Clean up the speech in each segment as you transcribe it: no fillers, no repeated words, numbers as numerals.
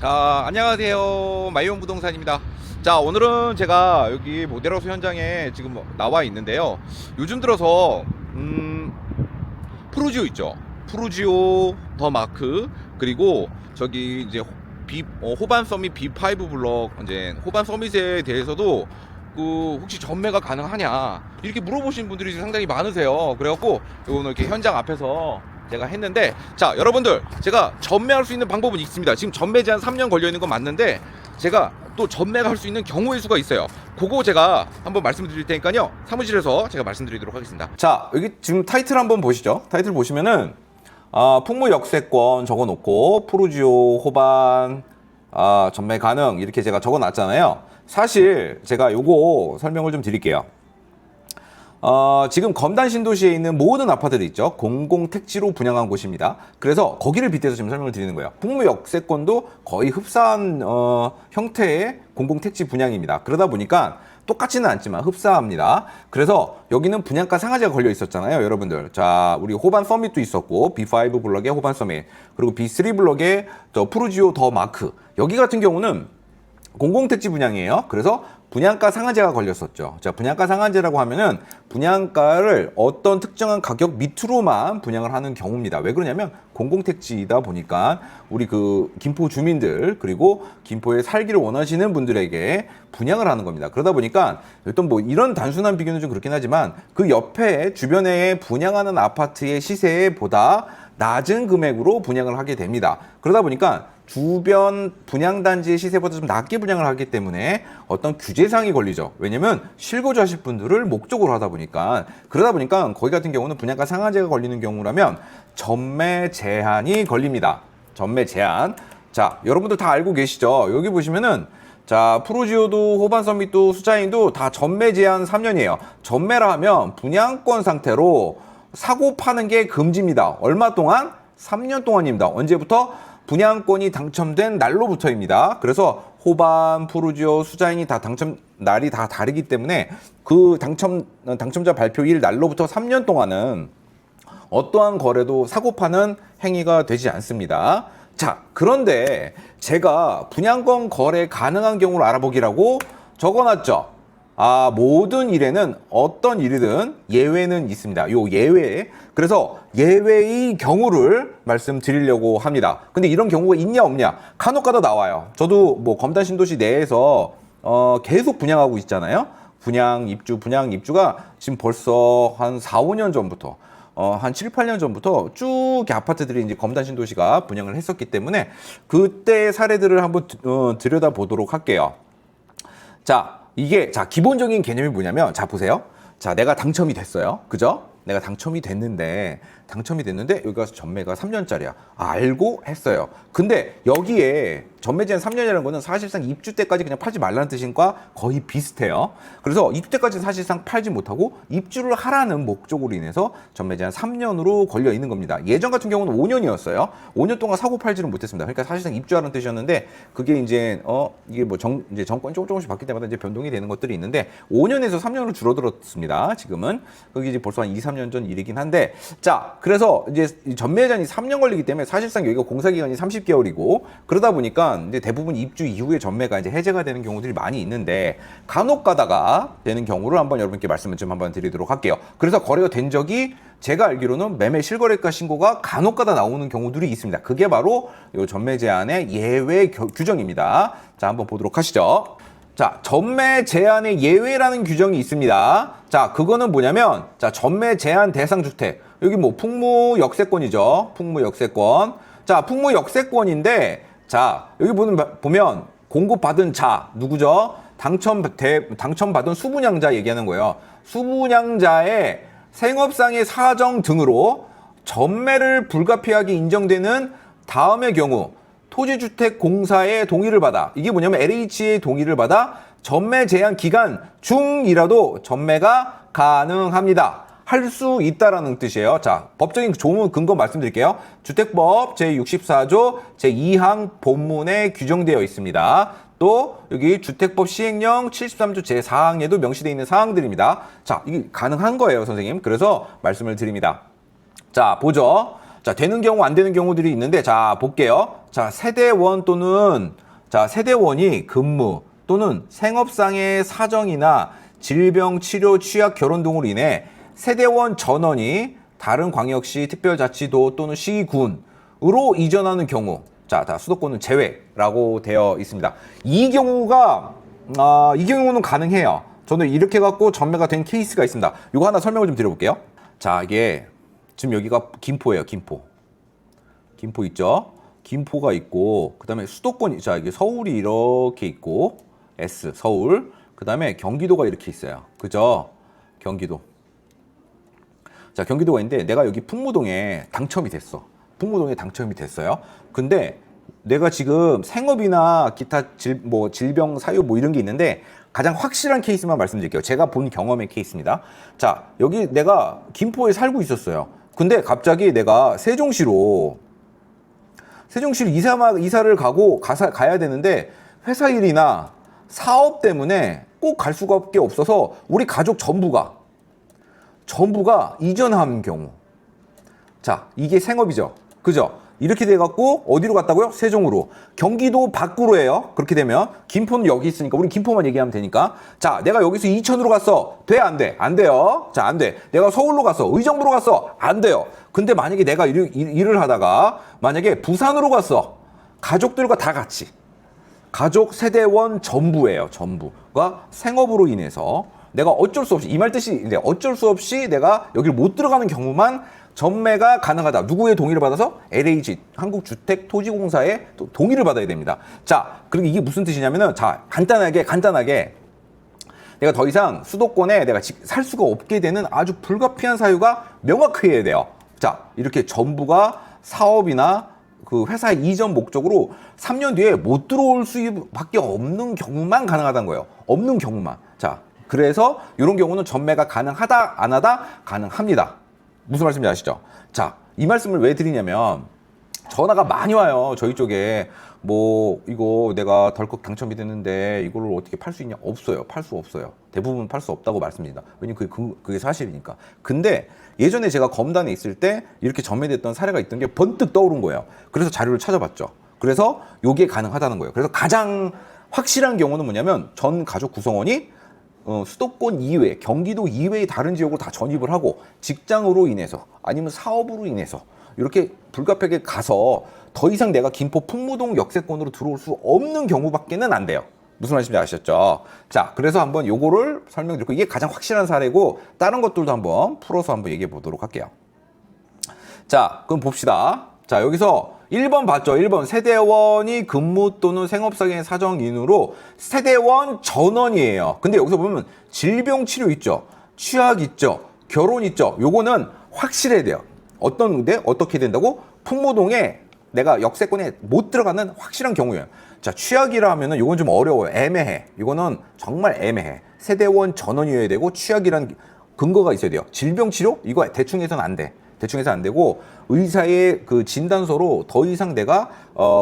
자, 안녕하세요. 마이온 부동산입니다. 자, 오늘은 제가 여기 모델하우스 현장에 지금 나와 있는데요. 요즘 들어서 푸르지오 있죠. 푸르지오 더 마크, 그리고 저기 이제 호반 서밋 B5 블럭, 이제 호반 서밋에 대해서도 혹시 전매가 가능하냐 이렇게 물어보시는 분들이 상당히 많으세요. 그래갖고 오늘 이렇게 현장 앞에서 제가 했는데, 자, 여러분들, 제가 전매할 수 있는 방법은 있습니다. 지금 전매 제한 3년 걸려 있는 건 맞는데 제가 또 전매가 할 수 있는 경우의 수가 있어요. 그거 제가 한번 말씀드릴 테니까요, 사무실에서 제가 말씀드리도록 하겠습니다. 자, 여기 지금 타이틀 한번 보시죠. 타이틀 보시면은 풍무 역세권 적어놓고 푸르지오 호반 전매 가능 이렇게 제가 적어놨잖아요. 사실 제가 요거 설명을 좀 드릴게요. 지금 검단 신도시에 있는 모든 아파트들 있죠. 공공택지로 분양한 곳입니다. 그래서 거기를 빗대서 지금 설명을 드리는 거예요. 풍무 역세권도 거의 흡사한 형태의 공공택지 분양입니다. 그러다 보니까 똑같지는 않지만 흡사합니다. 그래서 여기는 분양가 상한제가 걸려 있었잖아요, 여러분들. 자, 우리 호반 서밋도 있었고, B5 블럭에 호반 서밋, 그리고 B3 블럭에 저 푸르지오 더 마크. 여기 같은 경우는 공공택지 분양이에요. 그래서 분양가 상한제가 걸렸었죠. 자, 분양가 상한제라고 하면은 분양가를 어떤 특정한 가격 밑으로만 분양을 하는 경우입니다. 왜 그러냐면 공공택지이다 보니까 우리 김포 주민들, 그리고 김포에 살기를 원하시는 분들에게 분양을 하는 겁니다. 그러다 보니까 어떤 뭐 이런 단순한 비교는 좀 그렇긴 하지만 그 옆에 주변에 분양하는 아파트의 시세보다 낮은 금액으로 분양을 하게 됩니다. 그러다 보니까 주변 분양단지의 시세보다 좀 낮게 분양을 하기 때문에 어떤 규제사항이 걸리죠. 왜냐면 실거주하실 분들을 목적으로 하다 보니까. 그러다 보니까 거기 같은 경우는 분양가 상한제가 걸리는 경우라면 전매 제한이 걸립니다. 전매 제한. 자, 여러분들 다 알고 계시죠? 여기 보시면은, 자, 푸르지오도 호반 서밋도 수자인도 다 전매 제한 3년이에요. 전매라 하면 분양권 상태로 사고 파는 게 금지입니다. 얼마 동안? 3년 동안입니다. 언제부터? 분양권이 당첨된 날로부터입니다. 그래서 호반, 푸르지오, 수자인이 다 당첨 날이 다 다르기 때문에 그 당첨자 발표일 날로부터 3년 동안은 어떠한 거래도 사고 파는 행위가 되지 않습니다. 자, 그런데 제가 분양권 거래 가능한 경우를 알아보기라고 적어놨죠. 모든 일에는 어떤 일이든 예외는 있습니다. 요 예외. 그래서 예외의 경우를 말씀드리려고 합니다. 근데 이런 경우가 있냐 없냐? 간혹가다 나와요. 저도 뭐 검단 신도시 내에서 계속 분양하고 있잖아요. 분양 입주가 지금 벌써 한 4, 5년 전부터 한 7, 8년 전부터 쭉 아파트들이 이제 검단 신도시가 분양을 했었기 때문에 그때 사례들을 한번 들여다 보도록 할게요. 자, 이게, 자, 기본적인 개념이 뭐냐면, 자, 보세요. 자, 내가 당첨이 됐어요. 그죠? 내가 당첨이 됐는데, 여기 가서 전매가 3년짜리야. 알고 했어요. 근데 여기에 전매 제한 3년이라는 거는 사실상 입주 때까지 그냥 팔지 말라는 뜻인과 거의 비슷해요. 그래서 입주 때까지는 사실상 팔지 못하고 입주를 하라는 목적으로 인해서 전매 제한 3년으로 걸려 있는 겁니다. 예전 같은 경우는 5년이었어요. 5년 동안 사고 팔지는 못했습니다. 그러니까 사실상 입주하라는 뜻이었는데 그게 이제 이게 뭐 이제 정권이 조금씩 바뀔 때마다 이제 변동이 되는 것들이 있는데 5년에서 3년으로 줄어들었습니다. 지금은 그게 이제 벌써 한 2, 3년 전 일이긴 한데, 자, 그래서 이제 전매 제한이 3년 걸리기 때문에 사실상 여기가 공사 기간이 30개월이고 그러다 보니까 이제 대부분 입주 이후에 전매가 이제 해제가 되는 경우들이 많이 있는데, 간혹 가다가 되는 경우를 한번 여러분께 말씀을 좀 한번 드리도록 할게요. 그래서 거래가 된 적이 제가 알기로는 매매 실거래가 신고가 간혹 가다 나오는 경우들이 있습니다. 그게 바로 이 전매 제한의 예외 규정입니다. 자, 한번 보도록 하시죠. 자, 전매 제한의 예외라는 규정이 있습니다. 자, 그거는 뭐냐면, 자, 전매 제한 대상 주택. 여기 뭐 풍무 역세권이죠. 풍무 역세권. 자, 풍무 역세권인데, 자, 여기 보면 공급받은 자 누구죠? 당첨받은 수분양자 얘기하는 거예요. 수분양자의 생업상의 사정 등으로 전매를 불가피하게 인정되는 다음의 경우 토지주택공사의 동의를 받아, 이게 뭐냐면 LH의 동의를 받아 전매 제한 기간 중이라도 전매가 가능합니다. 할 수 있다라는 뜻이에요. 자, 법적인 조문 근거 말씀드릴게요. 주택법 제64조 제2항 본문에 규정되어 있습니다. 또 여기 주택법 시행령 73조 제4항에도 명시되어 있는 사항들입니다. 자, 이게 가능한 거예요, 선생님. 그래서 말씀을 드립니다. 자, 보죠. 자, 되는 경우 안 되는 경우들이 있는데 자, 볼게요. 자, 세대원 또는 자, 세대원이 근무 또는 생업상의 사정이나 질병, 치료, 취약, 결혼 등으로 인해 세대원 전원이 다른 광역시, 특별자치도 또는 시군으로 이전하는 경우, 자, 다 수도권은 제외라고 되어 있습니다. 이 경우는 가능해요. 저는 이렇게 갖고 전매가 된 케이스가 있습니다. 이거 하나 설명을 좀 드려볼게요. 자, 이게 지금 여기가 김포예요. 김포 있죠? 김포가 있고, 그 다음에 수도권이, 자, 이게 서울이 이렇게 있고, S, 서울. 그 다음에 경기도가 이렇게 있어요. 그죠? 경기도. 자, 경기도가 있는데, 내가 여기 풍무동에 당첨이 됐어. 풍무동에 당첨이 됐어요. 근데 내가 지금 생업이나 기타 질병, 사유 뭐 이런 게 있는데, 가장 확실한 케이스만 말씀드릴게요. 제가 본 경험의 케이스입니다. 자, 여기 내가 김포에 살고 있었어요. 근데 갑자기 내가 세종시로 이사를 가야 되는데 회사 일이나 사업 때문에 꼭 갈 수밖에 없어서 우리 가족 전부가 이전한 경우. 자, 이게 생업이죠. 그죠? 이렇게 돼갖고 어디로 갔다고요? 세종으로. 경기도 밖으로 해요. 그렇게 되면 김포는 여기 있으니까 우리 김포만 얘기하면 되니까. 자, 내가 여기서 이천으로 갔어. 돼? 안 돼? 안 돼요. 자, 안 돼. 내가 서울로 갔어. 의정부로 갔어. 안 돼요. 근데 만약에 내가 일을 하다가 만약에 부산으로 갔어. 가족들과 다 같이. 가족 세대원 전부예요. 전부가 생업으로 인해서 내가 어쩔 수 없이, 이 말 뜻이 어쩔 수 없이 내가 여기를 못 들어가는 경우만 전매가 가능하다. 누구의 동의를 받아서? LH, 한국주택토지공사의 동의를 받아야 됩니다. 자, 그리고 이게 무슨 뜻이냐면은, 자, 간단하게 내가 더 이상 수도권에 내가 살 수가 없게 되는 아주 불가피한 사유가 명확해야 돼요. 자, 이렇게 전부가 사업이나 그 회사 이전 목적으로 3년 뒤에 못 들어올 수밖에 없는 경우만 가능하다는 거예요. 없는 경우만. 자, 그래서 이런 경우는 전매가 가능하다, 안 하다? 가능합니다. 무슨 말씀인지 아시죠? 자, 이 말씀을 왜 드리냐면 전화가 많이 와요. 저희 쪽에 뭐 이거 내가 덜컥 당첨이 됐는데 이거를 어떻게 팔 수 있냐? 없어요. 팔 수 없어요. 대부분 팔 수 없다고 말씀드립니다. 왜냐면 그게 사실이니까. 근데 예전에 제가 검단에 있을 때 이렇게 전매됐던 사례가 있던 게 번뜩 떠오른 거예요. 그래서 자료를 찾아봤죠. 그래서 이게 가능하다는 거예요. 그래서 가장 확실한 경우는 뭐냐면 전 가족 구성원이 수도권 이외, 경기도 이외의 다른 지역으로 다 전입을 하고 직장으로 인해서 아니면 사업으로 인해서 이렇게 불가피하게 가서 더 이상 내가 김포 풍무동 역세권으로 들어올 수 없는 경우밖에는 안 돼요. 무슨 말씀인지 아셨죠? 자, 그래서 한번 요거를 설명드리고 이게 가장 확실한 사례고 다른 것들도 한번 풀어서 한번 얘기해 보도록 할게요. 자, 그럼 봅시다. 자, 여기서 1번 봤죠? 1번 세대원이 근무 또는 생업상의 사정인으로 세대원 전원이에요. 근데 여기서 보면 질병 치료 있죠? 취약 있죠? 결혼 있죠? 요거는 확실해야 돼요. 어떻게 된다고? 풍무동에 내가 역세권에 못 들어가는 확실한 경우예요. 자, 취약이라 하면은 요건 좀 어려워요. 애매해. 이거는 정말 애매해. 세대원 전원이어야 되고 취약이라는 근거가 있어야 돼요. 질병 치료? 이거 대충 해서는 안 돼. 대충 해서 안 되고 의사의 그 진단서로 더 이상 내가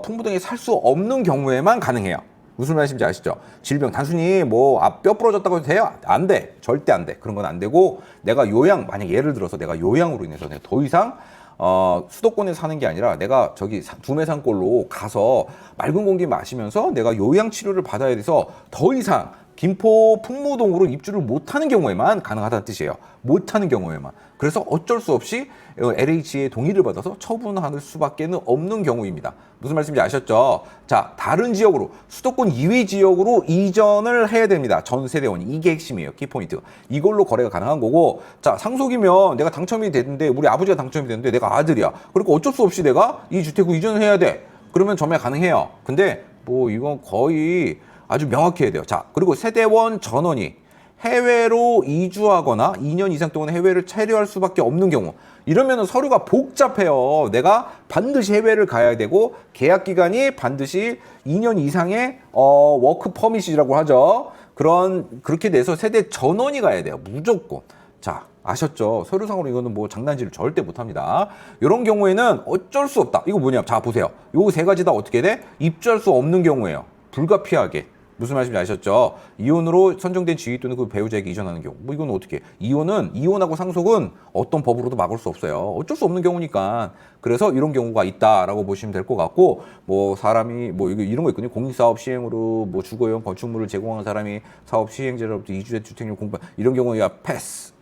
풍무동에 살 수 없는 경우에만 가능해요. 무슨 말씀인지 아시죠? 질병 단순히 뭐 뼈 부러졌다고 해도 돼요? 안 돼. 절대 안 돼. 그런 건 안 되고 내가 만약 예를 들어서 내가 요양으로 인해서 내가 더 이상 수도권에 사는 게 아니라 내가 저기 두메산골로 가서 맑은 공기 마시면서 내가 요양 치료를 받아야 돼서 더 이상 김포 풍무동으로 입주를 못하는 경우에만 가능하다는 뜻이에요. 못하는 경우에만. 그래서 어쩔 수 없이 LH의 동의를 받아서 처분할 수밖에 없는 경우입니다. 무슨 말씀인지 아셨죠? 자, 다른 지역으로 수도권 이외 지역으로 이전을 해야 됩니다. 전 세대원이. 이게 핵심이에요. 키포인트. 이걸로 거래가 가능한 거고, 자, 상속이면 내가 당첨이 됐는데 우리 아버지가 당첨이 됐는데 내가 아들이야. 그러니까 어쩔 수 없이 내가 이 주택을 이전을 해야 돼. 그러면 전매 가능해요. 근데 뭐 이건 거의 아주 명확해야 돼요. 자, 그리고 세대원 전원이 해외로 이주하거나 2년 이상 동안 해외를 체류할 수밖에 없는 경우, 이러면 서류가 복잡해요. 내가 반드시 해외를 가야 되고 계약 기간이 반드시 2년 이상의 워크 퍼밋이라고 하죠. 그렇게 돼서 세대 전원이 가야 돼요. 무조건. 자, 아셨죠? 서류상으로 이거는 뭐 장난질을 절대 못합니다. 이런 경우에는 어쩔 수 없다. 이거 뭐냐? 자, 보세요. 요 세 가지 다 어떻게 돼? 입주할 수 없는 경우예요. 불가피하게. 무슨 말씀인지 아셨죠? 이혼으로 선정된 지위 또는 그 배우자에게 이전하는 경우. 뭐 이건 어떻게? 이혼하고 상속은 어떤 법으로도 막을 수 없어요. 어쩔 수 없는 경우니까. 그래서 이런 경우가 있다라고 보시면 될 것 같고, 뭐 사람이 뭐 이런 거 있거든요. 공익사업 시행으로 뭐 주거용 건축물을 제공한 사람이 사업 시행자로부터 이주재 주택료 공부 이런 경우야 패스.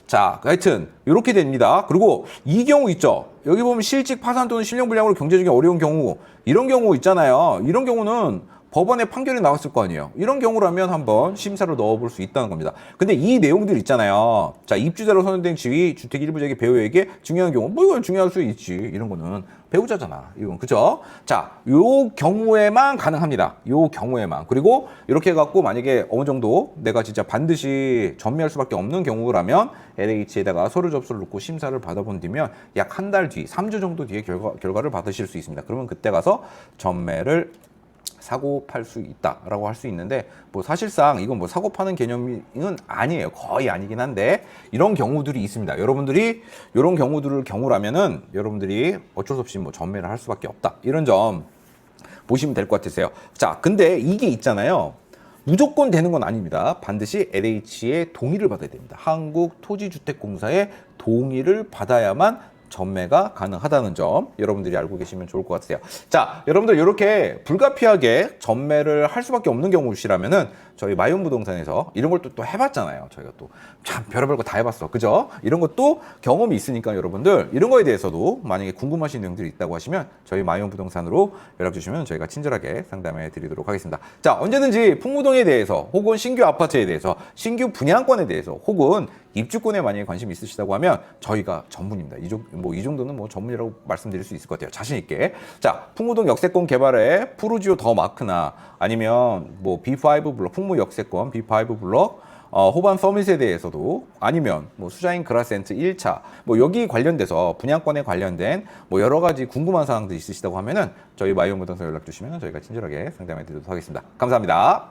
자, 하여튼 이렇게 됩니다. 그리고 이 경우 있죠. 여기 보면 실직 파산 또는 실명불량으로 경제적인 어려운 경우 이런 경우 있잖아요. 이런 경우는 법원에 판결이 나왔을 거 아니에요. 이런 경우라면 한번 심사를 넣어볼 수 있다는 겁니다. 근데 이 내용들 있잖아요. 자, 입주자로 선정된 지위, 주택 일부자에게 배우에게 중요한 경우, 뭐 이건 중요할 수 있지. 이런 거는 배우자잖아. 이건 그죠? 자, 요 경우에만 가능합니다. 요 경우에만. 그리고 이렇게 해갖고 만약에 어느 정도 내가 진짜 반드시 전매할 수밖에 없는 경우라면 LH에다가 서류 접수를 넣고 심사를 받아본 뒤면 약 한 달 뒤, 3주 정도 뒤에 결과를 받으실 수 있습니다. 그러면 그때 가서 전매를 사고 팔 수 있다라고 할 수 있는데 뭐 사실상 이건 뭐 사고 파는 개념은 아니에요. 거의 아니긴 한데 이런 경우들이 있습니다. 여러분들이 이런 경우라면은 여러분들이 어쩔 수 없이 뭐 전매를 할 수밖에 없다. 이런 점 보시면 될 것 같으세요. 자, 근데 이게 있잖아요. 무조건 되는 건 아닙니다. 반드시 LH의 동의를 받아야 됩니다. 한국토지주택공사의 동의를 받아야만 전매가 가능하다는 점 여러분들이 알고 계시면 좋을 것 같아요. 자, 여러분들 이렇게 불가피하게 전매를 할 수밖에 없는 경우시라면은 저희 마이홈부동산에서 이런 걸 또 해봤잖아요. 저희가 또 참 별의별 거 다 해봤어. 그죠? 이런 것도 경험이 있으니까 여러분들 이런 거에 대해서도 만약에 궁금하신 내용들이 있다고 하시면 저희 마이홈부동산으로 연락 주시면 저희가 친절하게 상담해 드리도록 하겠습니다. 자, 언제든지 풍무동에 대해서 혹은 신규 아파트에 대해서 신규 분양권에 대해서 혹은 입주권에 만약에 관심 있으시다고 하면 저희가 전문입니다. 이 정도는 뭐 전문이라고 말씀드릴 수 있을 것 같아요. 자신 있게. 자, 풍무동 역세권 개발에 푸르지오 더 마크나 아니면 뭐 B5 블록, 풍무 역세권 B5 블록 호반 서밋에 대해서도 아니면 뭐 수자인 그라센트 1차 뭐 여기 관련돼서 분양권에 관련된 뭐 여러 가지 궁금한 사항도 있으시다고 하면은 저희 마이홈부동산 연락 주시면 저희가 친절하게 상담해 드리도록 하겠습니다. 감사합니다.